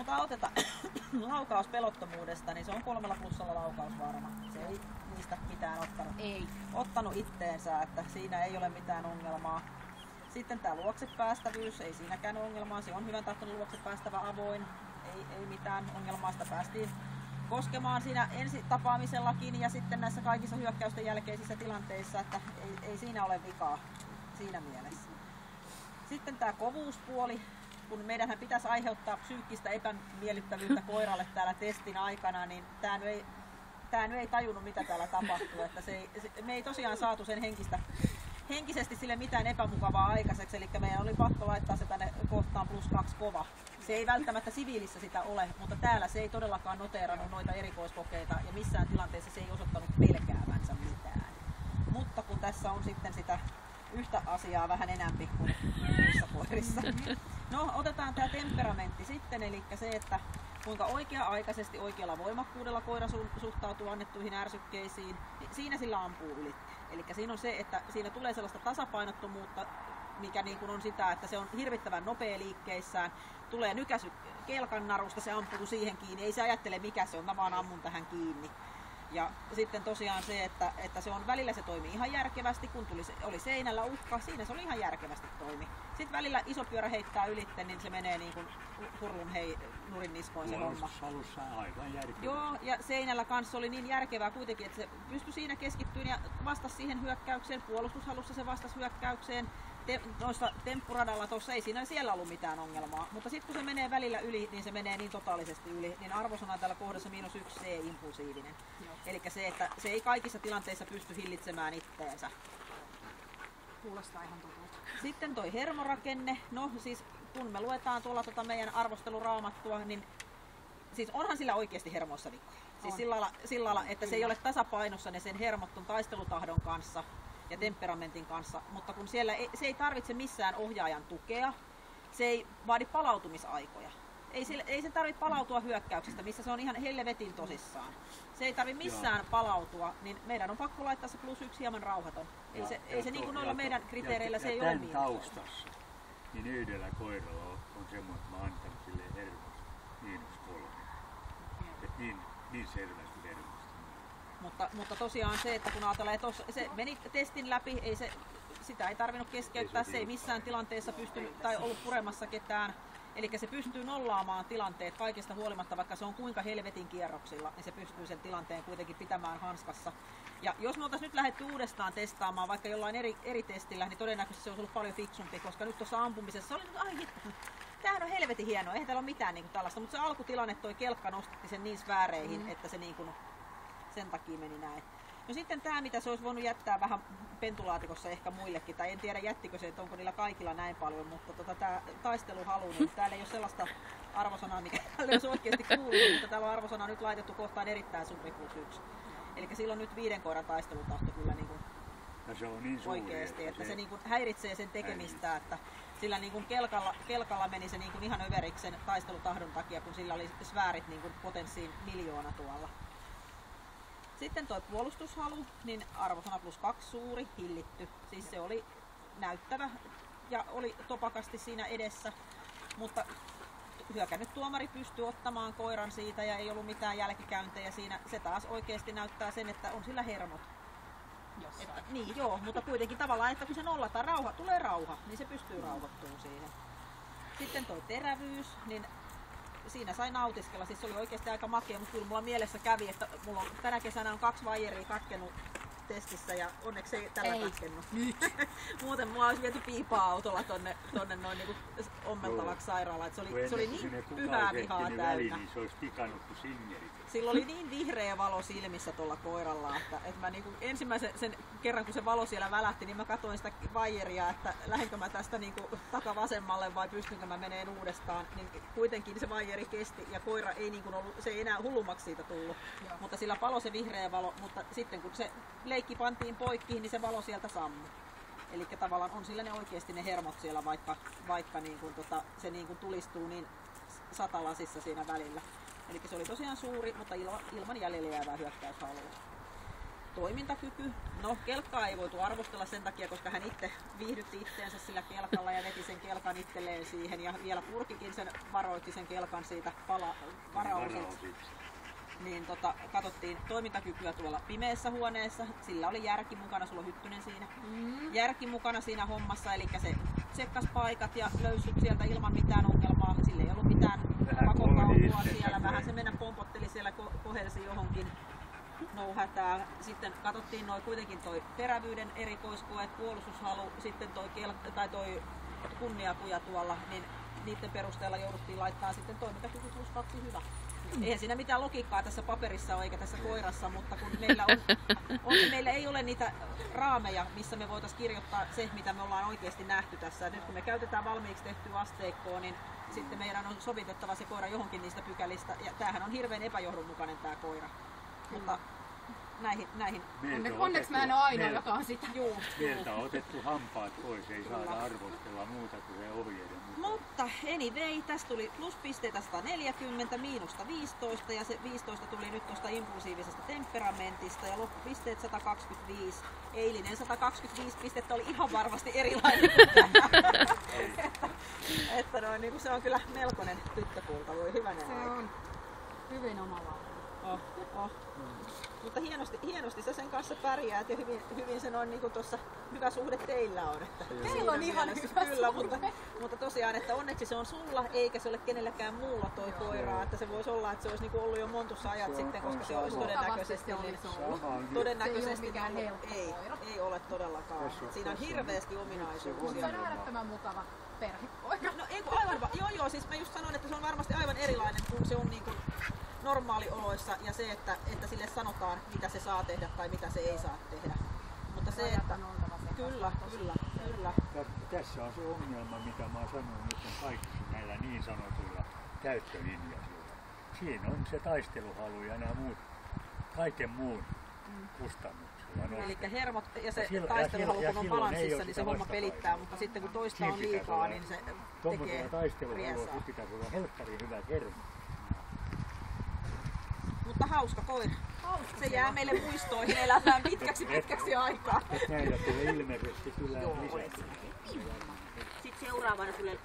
Mutta otetaan laukaus pelottomuudesta, niin se on 3+ laukausvarma. Se ei niistä mitään ottanut itteensä, että siinä ei ole mitään ongelmaa. Sitten tämä luoksepäästävyys, ei siinäkään ongelmaa. Se on hyvän tahtoinen luoksepäästävä avoin. Ei mitään ongelmaa, sitä päästiin koskemaan siinä ensitapaamisellakin ja sitten näissä kaikissa hyökkäysten jälkeisissä tilanteissa, että ei siinä ole vikaa siinä mielessä. Sitten tämä kovuuspuoli, kun meidänhän pitäisi aiheuttaa psyykkistä epämiellyttävyyttä koiralle täällä testin aikana, niin tämä ei tajunnut mitä täällä tapahtuu. Että me ei tosiaan saatu sen henkisesti sille mitään epämukavaa aikaiseksi, eli meidän oli pakko laittaa se tänne kohtaan +2 kova. Se ei välttämättä siviilissä sitä ole, mutta täällä se ei todellakaan noteerannut noita erikoiskokeita ja missään tilanteessa se ei osoittanut pelkäävänsä mitään. Mutta kun tässä on sitten sitä yhtä asiaa vähän enemmän kuin muissa koirissa. No, otetaan tämä temperamentti sitten, eli se, että kuinka oikea-aikaisesti oikealla voimakkuudella koira suhtautuu annettuihin ärsykkeisiin, niin siinä sillä ampuu ylitte. Eli siinä on se, että siinä tulee sellaista tasapainottomuutta, mikä niin kuin on sitä, että se on hirvittävän nopea liikkeissään, tulee nykäisy kelkan narusta, se ampuu siihen kiinni, ei se ajattele mikä se on, mä vaan ammun tähän kiinni. Ja sitten tosiaan se, että se on välillä se toimii ihan järkevästi, kun oli seinällä uhka, siinä se oli ihan järkevästi toimi. Sitten välillä iso pyörä heittää ylitte, niin se menee niin kuin hurlun nurin niskoin se homma. Aivan järkevää. Joo, ja seinällä kanssa oli niin järkevää kuitenkin, että se pystyi siinä keskittymään ja vastasi siihen hyökkäykseen, puolustushalussa se vastasi hyökkäykseen. Noissa temppuradalla tuossa ei siellä ollut mitään ongelmaa, mutta sitten kun se menee välillä yli, niin se menee niin totaalisesti yli, niin arvosana tällä kohdassa -1 C-impulsiivinen. Eli se, että se ei kaikissa tilanteissa pysty hillitsemään itteensä. Kuulostaa ihan tutulta. Sitten toi hermorakenne, no siis kun me luetaan tuolla meidän arvosteluraamattua, niin siis onhan sillä oikeasti hermoissa vikoja. Siis sillä lailla, että se ei ole tasapainossa ne sen hermot ton taistelutahdon kanssa ja temperamentin kanssa, mutta kun siellä se ei tarvitse missään ohjaajan tukea, se ei vaadi palautumisaikoja. Ei se tarvitse palautua hyökkäyksestä, missä se on ihan helvetin tosissaan. Se ei tarvitse missään palautua, niin meidän on pakko laittaa se +1 hieman rauhaton. Ei se niin kuin noilla meidän kriteereillä se ei ole mielestä. Taustassa, niin yhdellä koiralla on semmoinen, että mä antan sille hermosta -3. Et niin selvästi hermosta. Mutta tosiaan se, että kun ajatellaan, että se meni testin läpi, sitä ei tarvinnut keskeyttää, se ei missään tilanteessa pystynyt tai ollut puremassa ketään. Eli se pystyy nollaamaan tilanteet kaikesta huolimatta, vaikka se on kuinka helvetin kierroksilla, niin se pystyy sen tilanteen kuitenkin pitämään hanskassa. Ja jos me oltaisiin nyt lähdetty uudestaan testaamaan vaikka jollain eri testillä, niin todennäköisesti se olisi ollut paljon fiksumpi, koska nyt tuossa ampumisessa oli ai hitto, tämähän on helvetin hienoa, eihän täällä ole mitään niin kuin tällaista, mutta se alkutilanne, toi kelkka nostatti sen niin sfääreihin, että se niin kuin, sen takia meni näin. No sitten tämä, mitä se olisi voinut jättää vähän pentulaatikossa ehkä muillekin, tai en tiedä jättikö se, että onko niillä kaikilla näin paljon, mutta tämä taisteluhalu, niin täällä ei ole sellaista arvosanaa, mikä täällä olisi oikeasti kuuluu, mutta täällä on arvosana nyt laitettu kohtaan erittäin suuri +1. Eli sillä on nyt 5 koiran taistelutahto kyllä niin kuin se on niin suuri, oikeasti, että se niin kuin häiritsee sen tekemistä, että sillä niin kuin kelkalla meni se niin kuin ihan överiksen taistelutahdon takia, kun sillä oli sfäärit niin kuin potenssiin 1 000 000 tuolla. Sitten tuo puolustushalu, niin arvosana +2 suuri, hillitty. Siis se oli näyttävä ja oli topakasti siinä edessä, mutta hyökännyt tuomari pystyi ottamaan koiran siitä ja ei ollut mitään jälkikäyntejä siinä. Se taas oikeasti näyttää sen, että on sillä hermot. Niin joo, mutta kuitenkin tavallaan, että kun se nollataan, tulee rauha, niin se pystyy rauhoittumaan siihen. Sitten tuo terävyys, niin siinä sai nautiskella, siis se oli oikeasti aika makea, mutta kyllä mulla mielessä kävi, että mulla on, tänä kesänä on 2 vaijeria katkennut testissä ja onneksi ei tällä katkennut. Muuten mulla olisi viety piipaa autolla tonne noin niinku ommeltavaksi sairaalaan, se oli niin pyhää vihaa täynnä. Niin se olisi pikannut kuin singerit. Sillä oli niin vihreä valo silmissä tuolla koiralla, että mä niinku ensimmäisen sen kerran kun se valo siellä välähti, niin mä katsoin sitä vaijeria, että lähdenkö mä tästä niinku takavasemmalle vai pystynkö mä meneen uudestaan. Niin kuitenkin se vaijeri kesti ja koira ei niinku ollut, se ei enää hullummaksi siitä tullut. Joo. Mutta sillä palo se vihreä valo, mutta sitten kun se leikki pantiin poikki, niin se valo sieltä sammui. Eli tavallaan on sillä ne oikeasti ne hermot siellä, vaikka niin kuin se niin kuin tulistuu niin satalasissa siinä välillä. Eli se oli tosiaan suuri, mutta ilman jäljellä jäävää hyökkäyshalua. Toimintakyky. No, kelkkaa ei voitu arvostella sen takia, koska hän itse viihdytti itteensä sillä kelkalla ja veti sen kelkan itselleen siihen ja vielä purkikin sen, varoitti sen kelkan siitä varaosiksi. Niin katsottiin toimintakykyä tuolla pimeässä huoneessa. Sillä oli järki mukana, sulla on Hyttynen siinä. Järki mukana siinä hommassa, eli se tsekkasi paikat ja löysi sieltä ilman mitään ongelmaa. Sillä ei ollut mitään pakokauhua siellä. Vähän se mennä pompotteli siellä, kohelsi johonkin. No hätää. Sitten katsottiin kuitenkin toi terävyyden erikoiskoet, puolustushalu, sitten toi kunniakuja tuolla, niin niiden perusteella jouduttiin laittaa sitten toimintakyky +2 hyvä. Eihän siinä mitään logiikkaa tässä paperissa ole eikä tässä koirassa, mutta kun meillä ei ole niitä raameja, missä me voitaisiin kirjoittaa se, mitä me ollaan oikeasti nähty tässä. Nyt kun me käytetään valmiiksi tehtyä asteikkoa, niin sitten meidän on sovitettava se koira johonkin niistä pykälistä. Ja tämähän on hirveän epäjohdonmukainen tämä koira. Mutta näihin. Onneksi mä en ole ainoa, joka on sitä. Meiltä on otettu hampaat pois, ei saada arvostella muuta kuin se ohjeiden. Mutta anyway, tästä tuli pluspisteitä 140, miinusta 15 ja se 15 tuli nyt tuosta impulsiivisesta temperamentista ja loppupisteet 125. Eilinen 125 pistettä oli ihan varmasti erilainen. niin se on kyllä melkoinen tyttökulta, voi hyvänen aika. Se on hyvin omalainen. Mutta hienosti sä sen kanssa pärjäät ja hyvin se noin niin tuossa hyvä suhde teillä on. Että teillä on ihan hyvä kyllä, suhde. mutta tosiaan, että onneksi se on sulla eikä se ole kenelläkään muulla toi koira. Että se voisi olla, että se olisi ollut jo montussa ajat sitten, koska se olisi todennäköisesti ei ole todellakaan. Siinä on hirveästi ominaisuuksia. Se on äärettömän mukava perhekoira. No ei kun aivan, joo, siis mä just sanon, että se on varmasti aivan erilainen kuin se on niin kuin normaalioloissa ja se, että sille sanotaan, mitä se saa tehdä tai mitä se ei saa tehdä. Mutta se, että kyllä. Tässä on se ongelma, mitä mä sanon nyt kaikissa näillä niin sanotuilla käyttölinjaisilla. Siinä on se taisteluhalu ja nämä muut, kaiken muun kustannuksella. Eli hermot ja se taisteluhalu kun on balanssissa, niin se homma pelittää, mutta sitten kun toista on liikaa, niin se tekee taisteluhalulla pitäisi olla helkkarin hyvät hermot. Mutta hauska koira. Se jää meille muistoihin elämään pitkäksi aikaa. Näillä tulee ilmeisesti kyllä lisää. Sitten seuraavana tulee